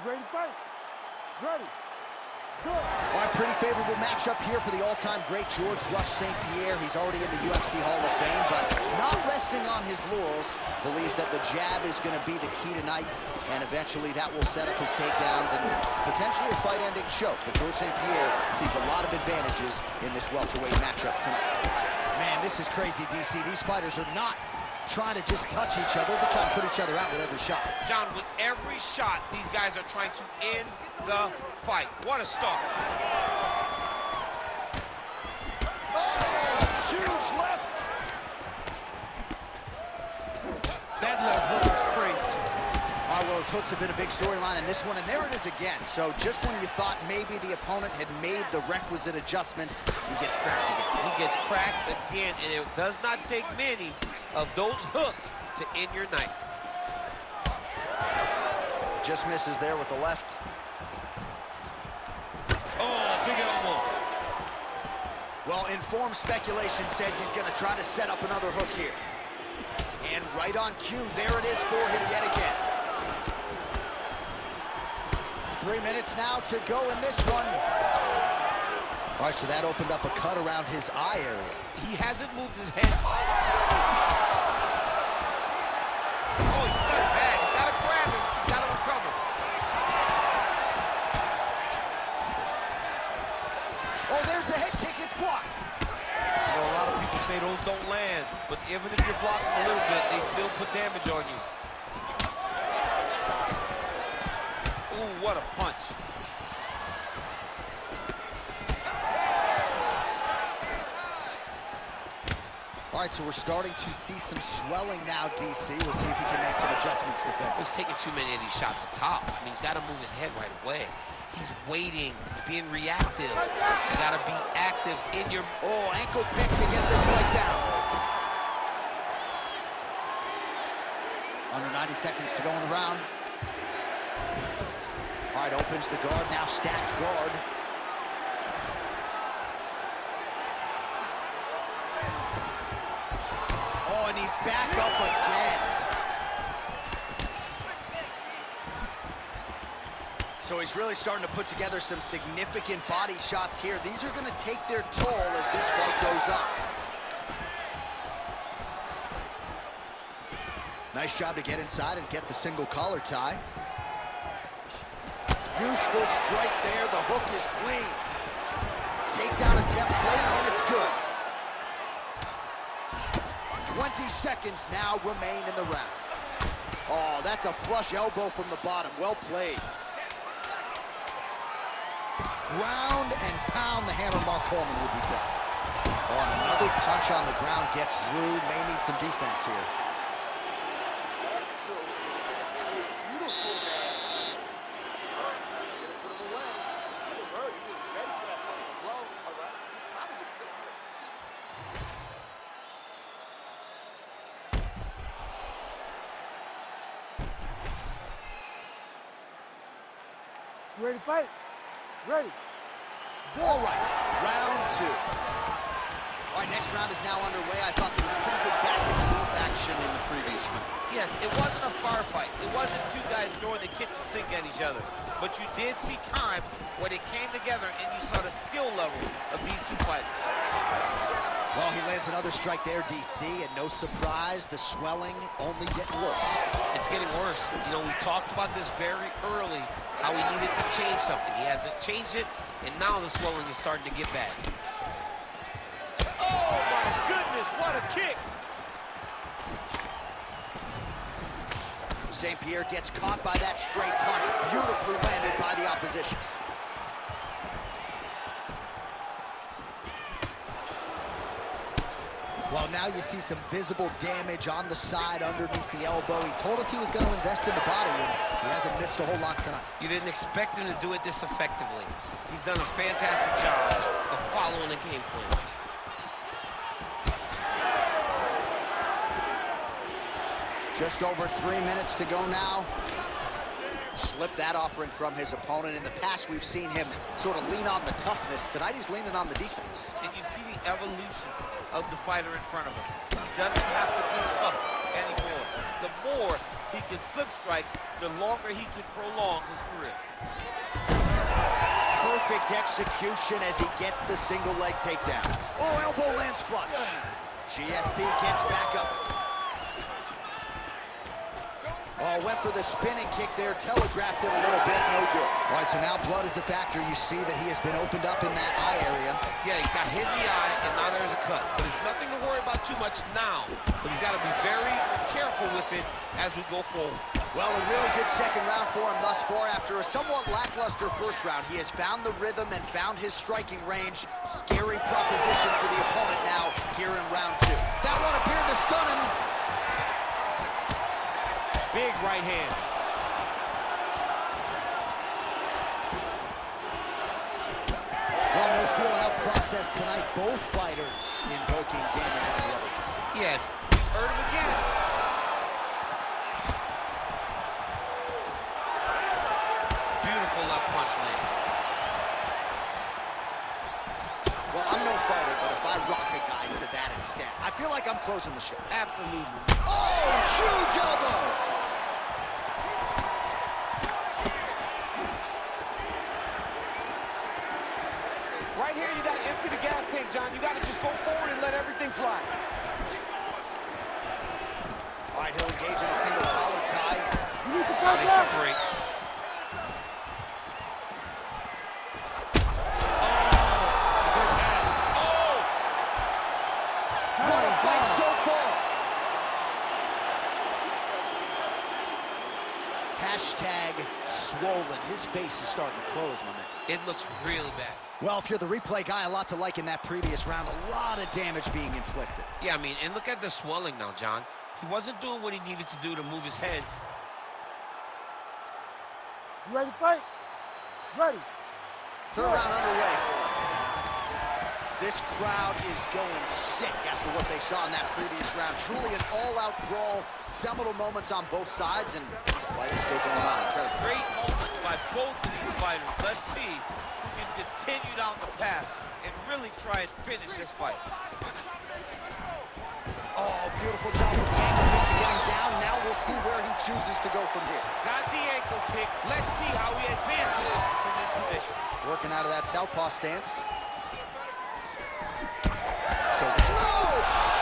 Ready to fight? Ready. Go. All right, pretty favorable matchup here for the all-time great George Rush St. Pierre. He's already in the UFC Hall of Fame, but not resting on his laurels. Believes that the jab is going to be the key tonight, and eventually that will set up his takedowns and potentially a fight-ending choke. But George St. Pierre sees a lot of advantages in this welterweight matchup tonight. Man, this is crazy, DC. These fighters are not trying to just touch each other. They're trying to put each other out with every shot. John, with every shot, these guys are trying to end the fight. What a start. Oh, huge left. That left hook is crazy. All right, well, his hooks have been a big storyline in this one, and there it is again. So just when you thought maybe the opponent had made the requisite adjustments, he gets cracked again. He gets cracked again, and it does not take many of those hooks to end your night. Just misses there with the left. Oh, big elbow. Well, informed speculation says he's going to try to set up another hook here. And right on cue, there it is for him yet again. 3 minutes now to go in this one. All right, so that opened up a cut around his eye area. He hasn't moved his head. Oh, he's stuck bad. You gotta grab him. You gotta recover. Oh, there's the head kick. It's blocked. You know, a lot of people say those don't land, but even if you're blocking a little bit, they still put damage on you. Ooh, what a punch. All right, so we're starting to see some swelling now, DC. We'll see if he can make some adjustments defensively. He's taking too many of these shots up top. I mean, he's got to move his head right away. He's waiting, he's being reactive. You got to be active in your... Oh, ankle pick to get this fight down. Under 90 seconds to go in the round. All right, opens the guard, now stacked guard. Oh, and he's back up again. So he's really starting to put together some significant body shots here. These are going to take their toll as this fight goes up. Nice job to get inside and get the single collar tie. Useful strike there. The hook is clean. Takedown attempt late, and it's good. 20 seconds now remain in the round. Oh, that's a flush elbow from the bottom. Well played. Ground and pound, the hammer Mark Coleman would be done. Oh, and another punch on the ground gets through. May need some defense here. Ready to fight? Ready. Go. All right, round two. All right, next round is now underway. I thought there was pretty good back and forth action in the previous one. Yes, it wasn't a bar fight. It wasn't two guys throwing the kitchen sink at each other. But you did see times where they came together and you saw the skill level of these two fighters. Well, he lands another strike there, DC, and no surprise, the swelling only getting worse. It's getting worse. You know, we talked about this very early, how he needed to change something. He hasn't changed it, and now the swelling is starting to get bad. Oh, my goodness, what a kick! St. Pierre gets caught by that straight punch, beautifully landed by the opposition. Well, now you see some visible damage on the side underneath the elbow. He told us he was going to invest in the body, and he hasn't missed a whole lot tonight. You didn't expect him to do it this effectively. He's done a fantastic job of following the game plan. Just over 3 minutes to go now. Slipped that offering from his opponent. In the past, we've seen him sort of lean on the toughness. Tonight, he's leaning on the defense. And you see the evolution of the fighter in front of us. He doesn't have to be tough. anymore. The more he can slip strikes, the longer he can prolong his career. Perfect execution as he gets the single leg takedown. Oh, elbow lands flush. GSP gets back up. Oh, went for the spinning kick there, telegraphed it a little bit, no good. All right, so now blood is a factor. You see that he has been opened up in that eye area. Yeah, he got hit in the eye, and now there's a cut. But it's nothing to worry about too much now. But he's got to be very careful with it as we go forward. Well, a really good second round for him thus far. After a somewhat lackluster first round, he has found the rhythm and found his striking range. Scary proposition for the opponent now here in round two. That one appeared to stun him. Big right hand. Well, no feeling out process tonight. Both fighters invoking damage on the other. Yes, he's hurt him again. Beautiful left punch lands. Well, I'm no fighter, but if I rock a guy to that extent, I feel like I'm closing the show. Absolutely. Oh, huge elbow! Right here, you got to empty the gas tank, John. You got to just go forward and let everything fly. All right, he'll engage in a single collar tie. You need to Now fight they back. separate. What a fight so far! Hashtag swollen. His face is starting to close, my man. It looks really bad. Well, if you're the replay guy, a lot to like in that previous round. A lot of damage being inflicted. Yeah, I mean, and look at the swelling now, John. He wasn't doing what he needed to do to move his head. You ready to fight? Ready. Third round underway. This crowd is going sick after what they saw in that previous round. Truly an all-out brawl, seminal moments on both sides, and the fight is still going on. Incredible. Great moments by both of these fighters. Let's see who can continue down the path and really try and finish this fight. Oh, beautiful job with the ankle pick to get him down. Now we'll see where he chooses to go from here. Got the ankle pick. Let's see how he advances from this position. Working out of that southpaw stance. So, oh,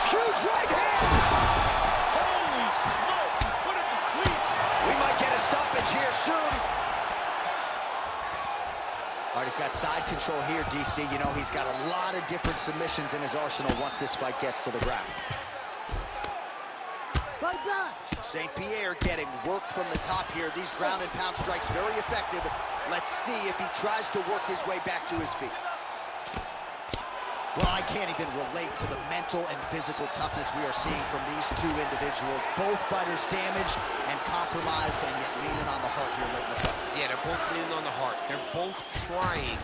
huge right hand! Holy smoke, he put him to sleep. We might get a stoppage here soon. All right, he's got side control here, DC. You know, he's got a lot of different submissions in his arsenal once this fight gets to the ground. Fight back. St. Pierre getting work from the top here. These ground and pound strikes very effective. Let's see if he tries to work his way back to his feet. Well, I can't even relate to the mental and physical toughness we are seeing from these two individuals. Both fighters damaged and compromised, and yet leaning on the heart here late in the fight. Yeah, they're both leaning on the heart. They're both trying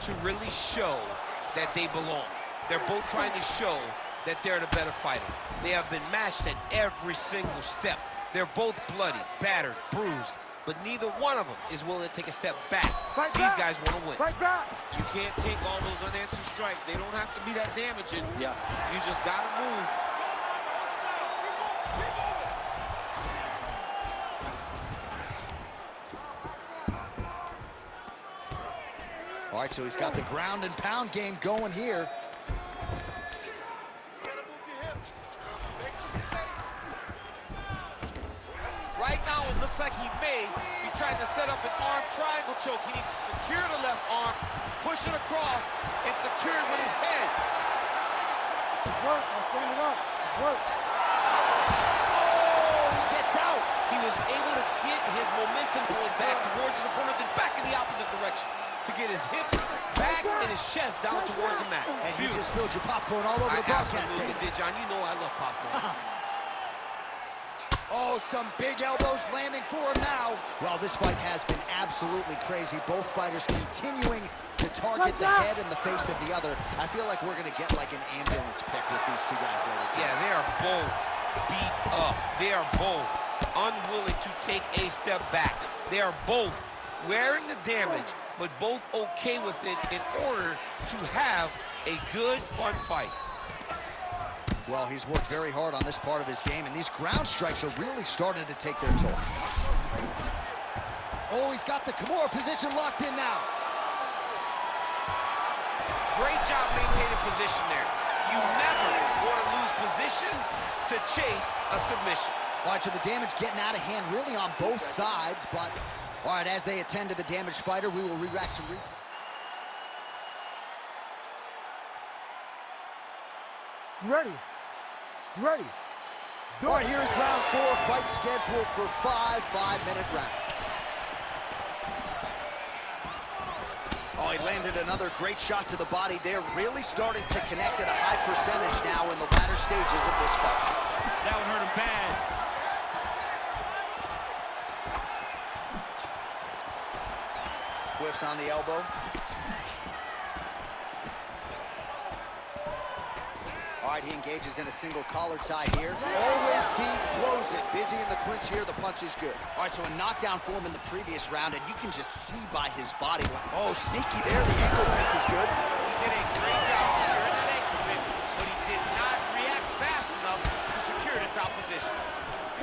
to really show that they belong. They're both trying to show that they're the better fighters. They have been matched at every single step. They're both bloody, battered, bruised, but neither one of them is willing to take a step back. Fight These back. guys want to win. Fight back. You can't take all those unanswered strikes. They don't have to be that damaging. Yeah. You just got to move. All right, so he's got the ground and pound game going here. Right now, it looks like he may be trying to set up an arm triangle choke. He needs to secure the left arm, push it across, and secure it with his head. It's work. I'm standing up. It's work. Oh, he gets out. He was able to get his momentum going back towards his opponent, then back in the opposite direction to get his hips back and his chest down towards the mat. And you just spilled your popcorn all over I the broadcast absolutely table. did, John. You know I love popcorn. Oh, some big elbows landing for him now. Well, this fight has been absolutely crazy. Both fighters continuing to target the head and the face of the other. I feel like we're going to get like an ambulance pick with these two guys later tonight. Yeah, they are both beat up. They are both unwilling to take a step back. They are both wearing the damage, but both okay with it in order to have a good, fun fight. Well, he's worked very hard on this part of his game, and these ground strikes are really starting to take their toll. Oh, he's got the Kimura position locked in now. Great job maintaining position there. You never want to lose position to chase a submission. All right, so the damage getting out of hand really on both sides, but all right, as they attend to the damaged fighter, we will re-rack some replays. You ready? You ready? All right, here's round 4, fight scheduled for 5 5-minute rounds. Oh, he landed another great shot to the body. They're really starting to connect at a high percentage now in the latter stages of this fight. That would hurt him bad. Whiffs on the elbow. All right, he engages in a single collar tie here. Always be closing. Busy in the clinch here. The punch is good. All right, so a knockdown form in the previous round, and you can just see by his body. Oh, sneaky there. The ankle pick is good. He did a great job securing that ankle pick, but he did not react fast enough to secure the top position.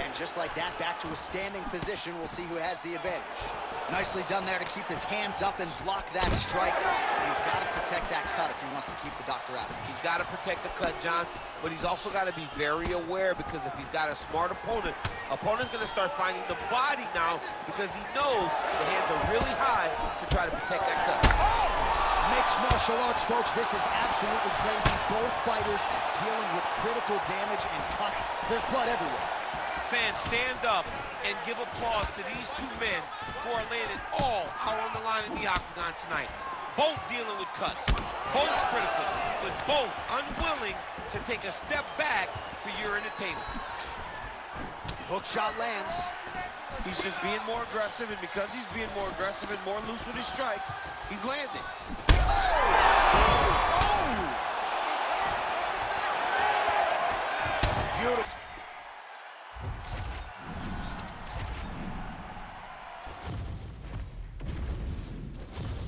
And just like that, back to a standing position. We'll see who has the advantage. Nicely done there to keep his hands up and block that strike. He's got to protect that cut if he wants to keep the doctor out. He's got to protect the cut, John, but he's also got to be very aware, because if he's got a smart opponent's going to start finding the body now, because he knows the hands are really high to try to protect that cut. Mixed martial arts, folks. This is absolutely crazy. Both fighters dealing with critical damage and cuts. There's blood everywhere. Fans, stand up and give applause to these two men who are laying it all out on the line in the octagon tonight. Both dealing with cuts, both critical, but both unwilling to take a step back for your entertainment. Hook shot lands. He's just being more aggressive, and because he's being more aggressive and more loose with his strikes, he's landing.